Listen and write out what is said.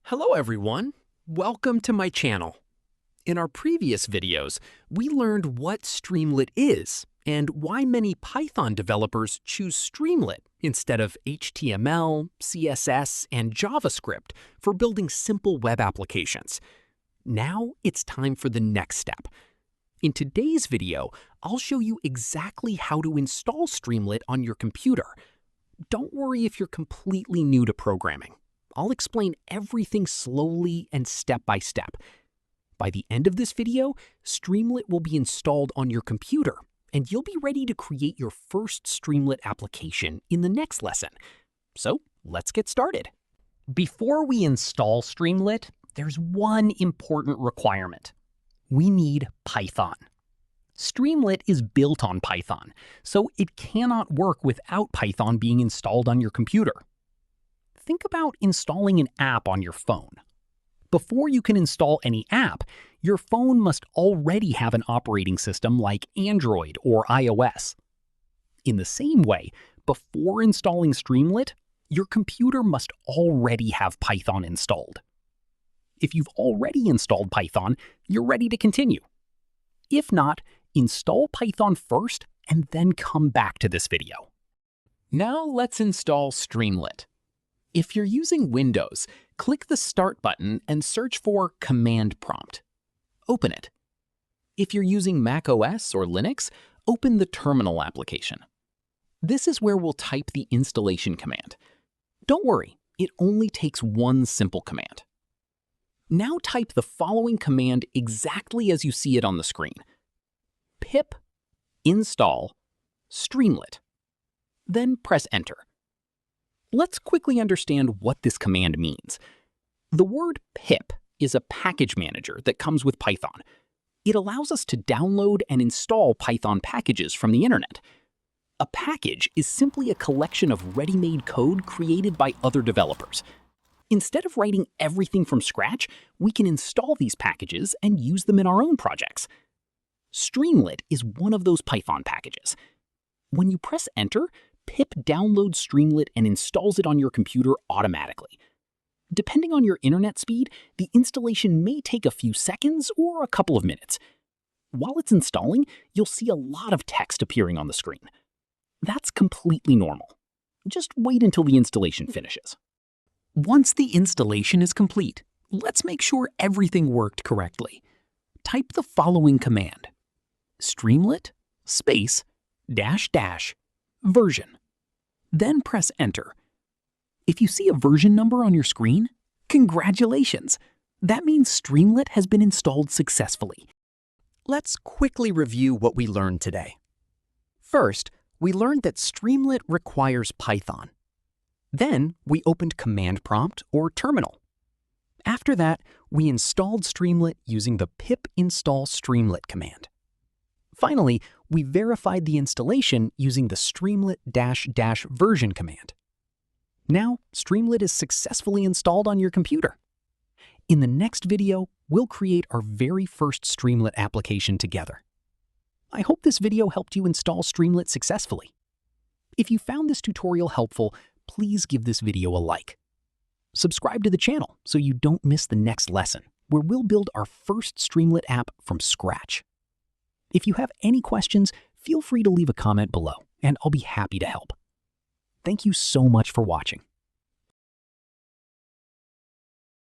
Hello everyone, welcome to my channel. In our previous videos, we learned what Streamlit is and why many Python developers choose Streamlit instead of HTML, CSS, and JavaScript for building simple web applications. Now it's time for the next step. In today's video, I'll show you exactly how to install Streamlit on your computer. Don't worry if you're completely new to programming. I'll explain everything slowly and step by step. By the end of this video, Streamlit will be installed on your computer, and you'll be ready to create your first Streamlit application in the next lesson. So let's get started. Before we install Streamlit, there's one important requirement. We need Python. Streamlit is built on Python, so it cannot work without Python being installed on your computer. Think about installing an app on your phone. Before you can install any app, your phone must already have an operating system like Android or iOS. In the same way, before installing Streamlit, your computer must already have Python installed. If you've already installed Python, you're ready to continue. If not, install Python first and then come back to this video. Now let's install Streamlit. If you're using Windows, click the Start button and search for Command Prompt. Open it. If you're using macOS or Linux, open the Terminal application. This is where we'll type the installation command. Don't worry, it only takes one simple command. Now type the following command exactly as you see it on the screen. Pip install Streamlit. Then press Enter. Let's quickly understand what this command means. The word pip is a package manager that comes with Python. It allows us to download and install Python packages from the internet. A package is simply a collection of ready-made code created by other developers. Instead of writing everything from scratch, we can install these packages and use them in our own projects. Streamlit is one of those Python packages. When you press Enter, pip downloads Streamlit and installs it on your computer automatically. Depending on your internet speed, the installation may take a few seconds or a couple of minutes. While it's installing, you'll see a lot of text appearing on the screen. That's completely normal. Just wait until the installation finishes. Once the installation is complete, let's make sure everything worked correctly. Type the following command: Streamlit space -- version. Then press Enter. If you see a version number on your screen, congratulations! That means Streamlit has been installed successfully. Let's quickly review what we learned today. First, we learned that Streamlit requires Python. Then, we opened Command Prompt or Terminal. After that, we installed Streamlit using the pip install Streamlit command. Finally, we verified the installation using the Streamlit -- version command. Now, Streamlit is successfully installed on your computer. In the next video, we'll create our very first Streamlit application together. I hope this video helped you install Streamlit successfully. If you found this tutorial helpful, please give this video a like. Subscribe to the channel so you don't miss the next lesson, where we'll build our first Streamlit app from scratch. If you have any questions, feel free to leave a comment below, and I'll be happy to help. Thank you so much for watching.